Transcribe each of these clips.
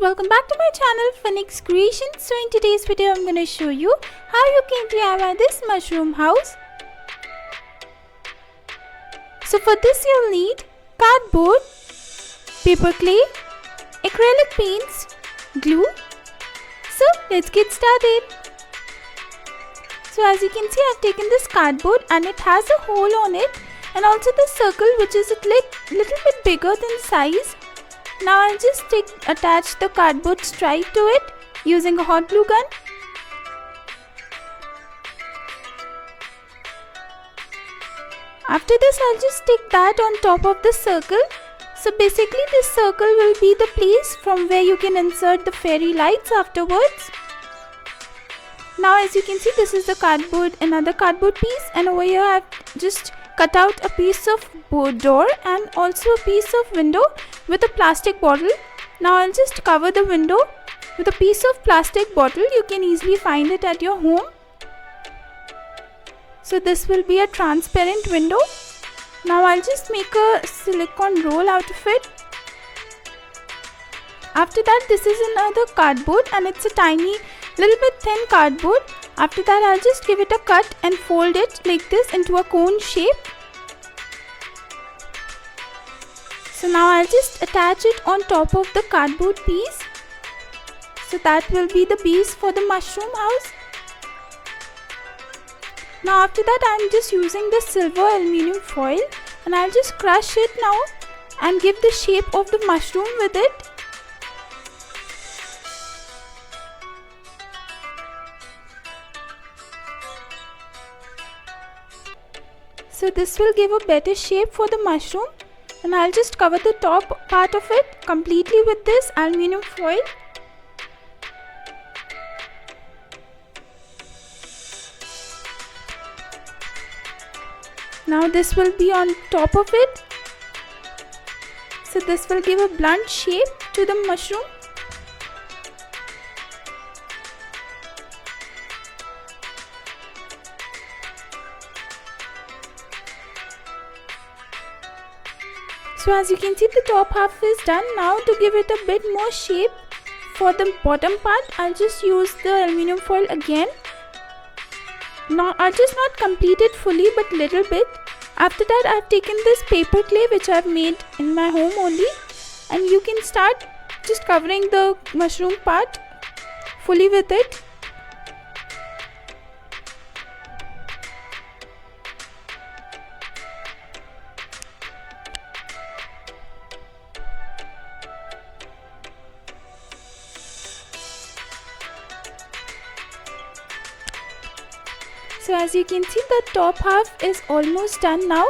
welcome back to my channel FunX Creations. So in today's video I'm going to show you how you can DIY this mushroom house. So for this you'll need cardboard, paper clay, acrylic paints, glue. So let's get started. So as you can see, I've taken this cardboard and it has a hole on it, and also the circle which is a little bit bigger than the size. Now I'll just attach the cardboard stripe to it using a hot glue gun. After this, I'll just stick that on top of the circle. So basically this circle will be the place from where you can insert the fairy lights afterwards. Now as you can see, this is the cardboard, another cardboard piece, and over here I've just cut out a piece of door and also a piece of window with a plastic bottle. Now I'll just cover the window with a piece of plastic bottle. You can easily find it at your home. So this will be a transparent window. Now I'll just make a silicone roll out of it. After that, this is another cardboard and it's a tiny little bit thin cardboard. After that, I'll just give it a cut and fold it like this into a cone shape. So now I'll just attach it on top of the cardboard piece. So that will be the base for the mushroom house. Now after that, I'm just using the silver aluminium foil and I'll just crush it now and give the shape of the mushroom with it. So this will give a better shape for the mushroom, and I'll just cover the top part of it completely with this aluminium foil. Now this will be on top of it. So this will give a blunt shape to the mushroom. So as you can see, the top half is done. Now to give it a bit more shape for the bottom part, I'll just use the aluminium foil again. Now I'll just not complete it fully but little bit. After that, I've taken this paper clay which I've made in my home only, and you can start just covering the mushroom part fully with it. So as you can see, the top half is almost done now.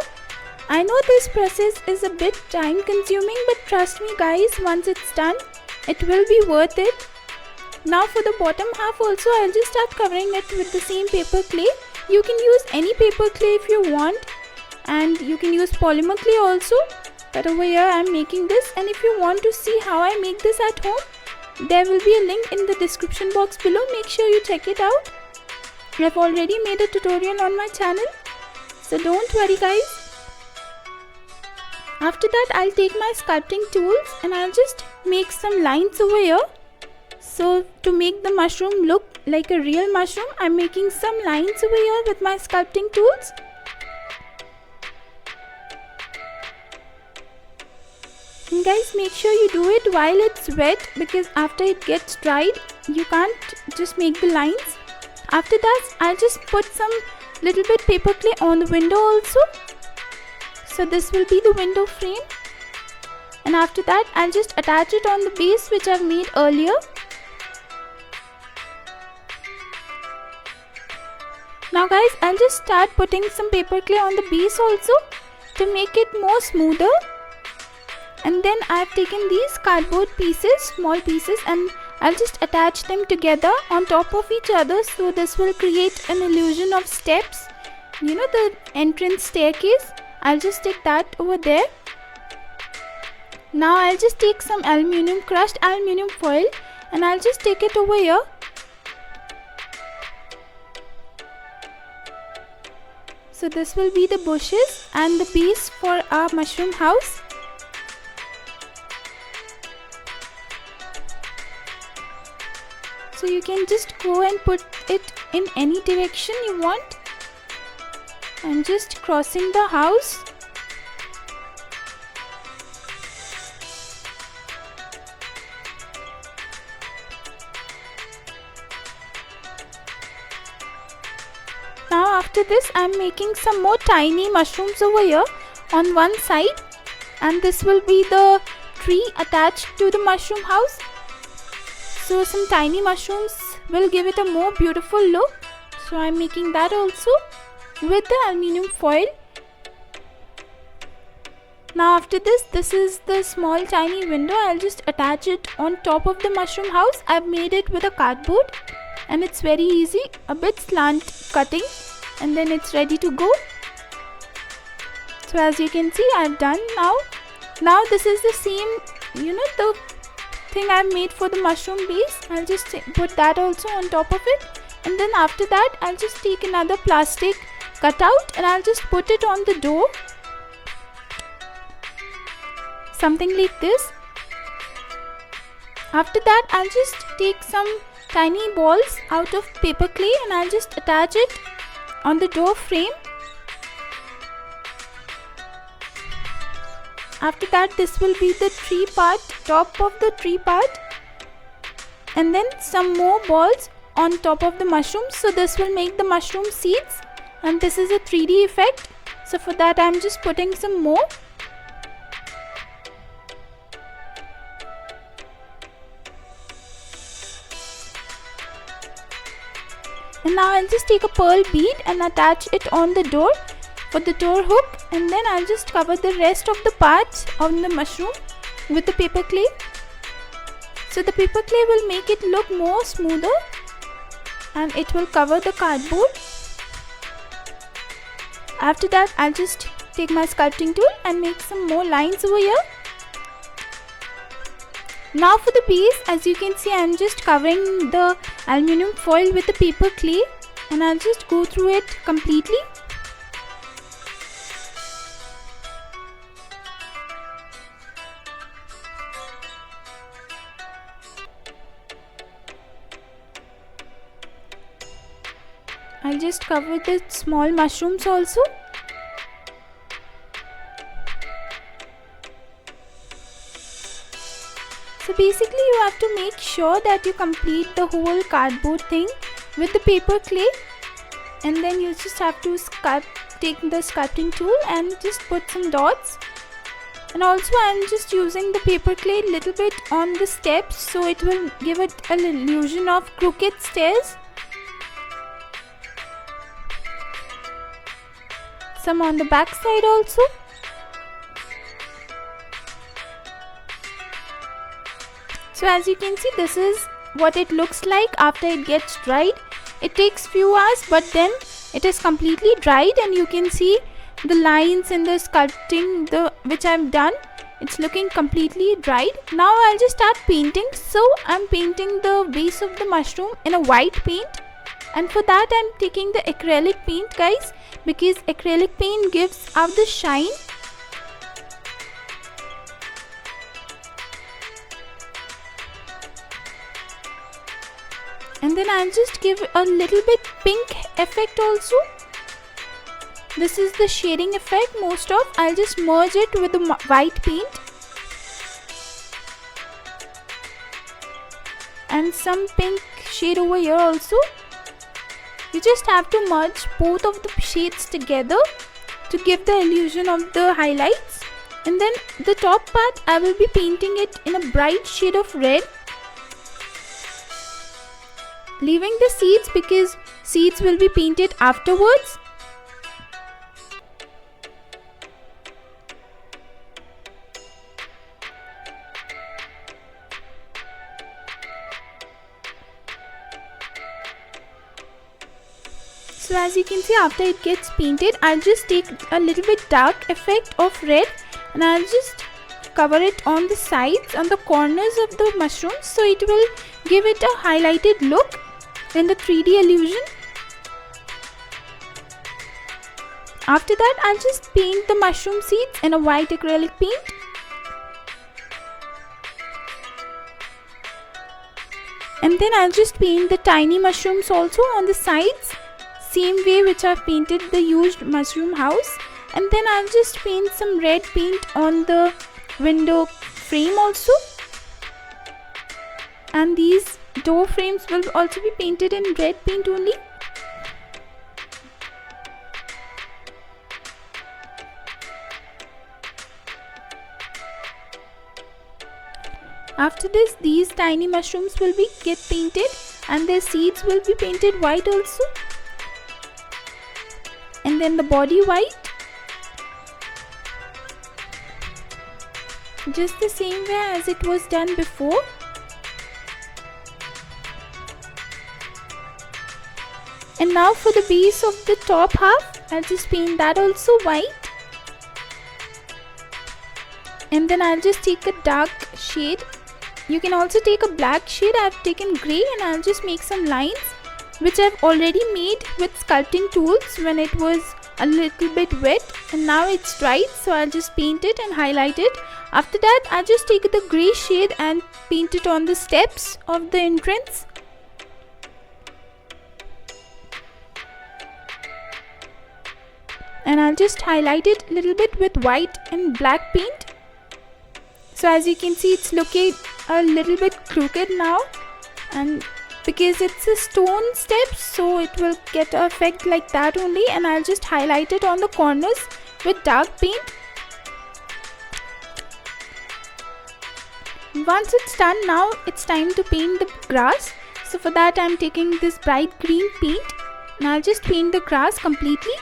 I know this process is a bit time consuming, but trust me guys, once it's done, it will be worth it. Now for the bottom half also, I'll just start covering it with the same paper clay. You can use any paper clay if you want, and you can use polymer clay also. But over here I'm making this, and if you want to see how I make this at home, there will be a link in the description box below. Make sure you check it out. I've already made a tutorial on my channel, so don't worry guys. After that, I'll take my sculpting tools and I'll just make some lines over here. So to make the mushroom look like a real mushroom, I'm making some lines over here with my sculpting tools. And guys, make sure you do it while it's wet, because after it gets dried, you can't just make the lines. After that, I'll just put some little bit paper clay on the window also. So this will be the window frame. And after that, I'll just attach it on the base which I've made earlier. Now guys, I'll just start putting some paper clay on the base also to make it more smoother. And then I've taken these cardboard pieces, small pieces, and I'll just attach them together on top of each other, so this will create an illusion of steps. You know, the entrance staircase. I'll just stick that over there. Now I'll just take some crushed aluminium foil, and I'll just take it over here. So this will be the bushes and the base for our mushroom house. So you can just go and put it in any direction you want. I'm just crossing the house. Now after this I'm making some more tiny mushrooms over here on one side, and this will be the tree attached to the mushroom house. So some tiny mushrooms will give it a more beautiful look. So I'm making that also with the aluminium foil. Now after this is the small tiny window. I'll just attach it on top of the mushroom house. I've made it with a cardboard and it's very easy, a bit slant cutting, and then it's ready to go. So as you can see, I've done now. Now this is the same, the thing I've made for the mushroom base. I'll just put that also on top of it, and then after that I'll just take another plastic cutout and I'll just put it on the door, something like this. After that I'll just take some tiny balls out of paper clay and I'll just attach it on the door frame. After that, this will be the tree part, top of the tree part, and then some more balls on top of the mushrooms. So this will make the mushroom seeds, and this is a 3D effect. So for that I'm just putting some more. And now I'll just take a pearl bead and attach it on the door for the door hook, and then I'll just cover the rest of the parts of the mushroom with the paper clay. So the paper clay will make it look more smoother and it will cover the cardboard. After that I'll just take my sculpting tool and make some more lines over here. Now for the base, as you can see, I'm just covering the aluminium foil with the paper clay and I'll just go through it completely. I'll just cover the small mushrooms also. So basically you have to make sure that you complete the whole cardboard thing with the paper clay, and then you just have to take the sculpting tool and just put some dots. And also I'm just using the paper clay little bit on the steps, so it will give it an illusion of crooked stairs. Some on the back side also. So as you can see, this is what it looks like after it gets dried. It takes few hours, but then it is completely dried and you can see the lines in the sculpting which I've done. It's looking completely dried. Now I'll just start painting. So I'm painting the base of the mushroom in a white paint, and for that I'm taking the acrylic paint, guys, because acrylic paint gives out the shine. And then I'll just give a little bit pink effect also. This is the shading effect most of. I'll just merge it with the white paint. And some pink shade over here also. You just have to merge both of the shades together to give the illusion of the highlights. And then the top part I will be painting it in a bright shade of red, leaving the seeds because seeds will be painted afterwards. So as you can see, after it gets painted, I'll just take a little bit dark effect of red and I'll just cover it on the sides, on the corners of the mushrooms, so it will give it a highlighted look in the 3D illusion. After that, I'll just paint the mushroom seeds in a white acrylic paint. And then I'll just paint the tiny mushrooms also on the sides, same way which I've painted the used mushroom house. And then I'll just paint some red paint on the window frame also. And these door frames will also be painted in red paint only. After this, these tiny mushrooms will get painted and their seeds will be painted white also. And then the body white. Just the same way as it was done before. And now for the base of the top half, I'll just paint that also white. And then I'll just take a dark shade. You can also take a black shade. I've taken grey and I'll just make some lines which I've already made with sculpting tools when it was a little bit wet, and now it's dried, so I'll just paint it and highlight it. After that, I'll just take the grey shade and paint it on the steps of the entrance. And I'll just highlight it a little bit with white and black paint. So as you can see, it's looking a little bit crooked now, and because it's a stone steps, so it will get an effect like that only. And I'll just highlight it on the corners with dark paint. Once it's done, now it's time to paint the grass. So for that, I'm taking this bright green paint and I'll just paint the grass completely.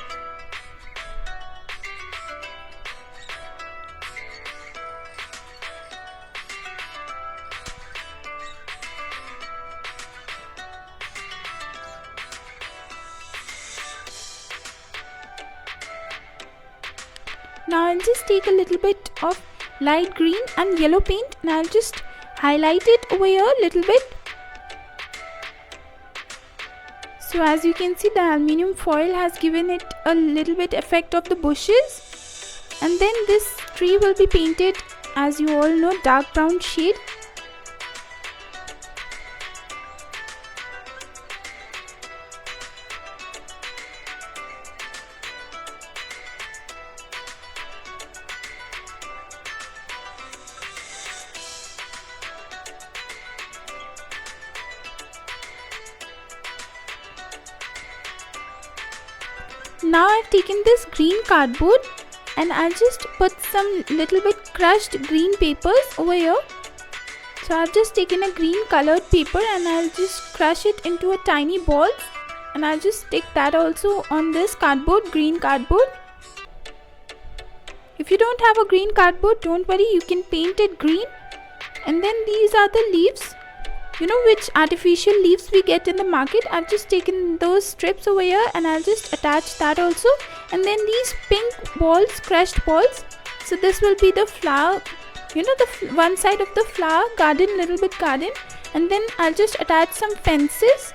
Now I'll just take a little bit of light green and yellow paint and I'll just highlight it over here a little bit. So as you can see, the aluminium foil has given it a little bit effect of the bushes. And then this tree will be painted, as you all know, dark brown shade. Now I've taken this green cardboard and I'll just put some little bit crushed green papers over here. So I've just taken a green colored paper and I'll just crush it into a tiny balls, and I'll just stick that also on this cardboard, green cardboard. If you don't have a green cardboard, don't worry, you can paint it green. And then these are the leaves. You know which artificial leaves we get in the market? I've just taken those strips over here and I'll just attach that also. And then these pink balls, crushed balls. So this will be the flower, you know, the one side of the flower garden, little bit garden. And then I'll just attach some fences.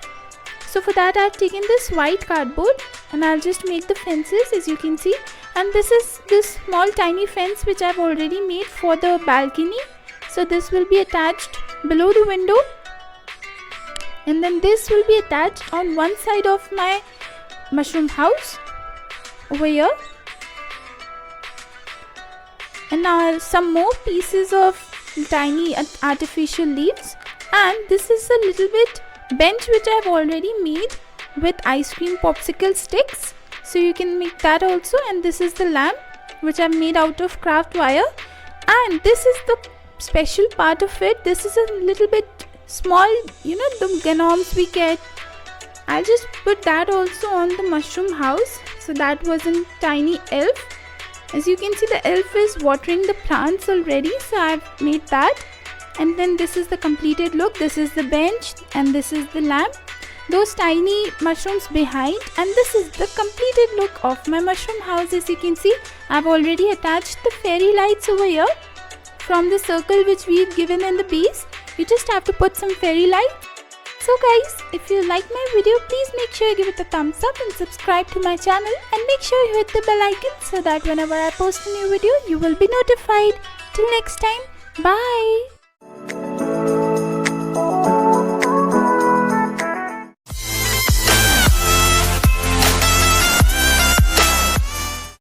So for that, I've taken this white cardboard and I'll just make the fences, as you can see. And this is this small tiny fence which I've already made for the balcony. So this will be attached below the window. And then this will be attached on one side of my mushroom house over here. And now some more pieces of tiny artificial leaves. And this is a little bit bench which I've already made with ice cream popsicle sticks. So you can make that also. And this is the lamp which I've made out of craft wire. And this is the special part of it. This is a little bit small, you know, the gnomes we get. I'll just put that also on the mushroom house. So that was a tiny elf. As you can see, the elf is watering the plants already, so I've made that. And then this is the completed look. This is the bench and this is the lamp, those tiny mushrooms behind, and this is the completed look of my mushroom house. As you can see, I've already attached the fairy lights over here from the circle which we've given in the base. You just have to put some fairy lights. So guys, if you like my video, please make sure you give it a thumbs up and subscribe to my channel, and make sure you hit the bell icon so that whenever I post a new video, you will be notified. Till next time, bye.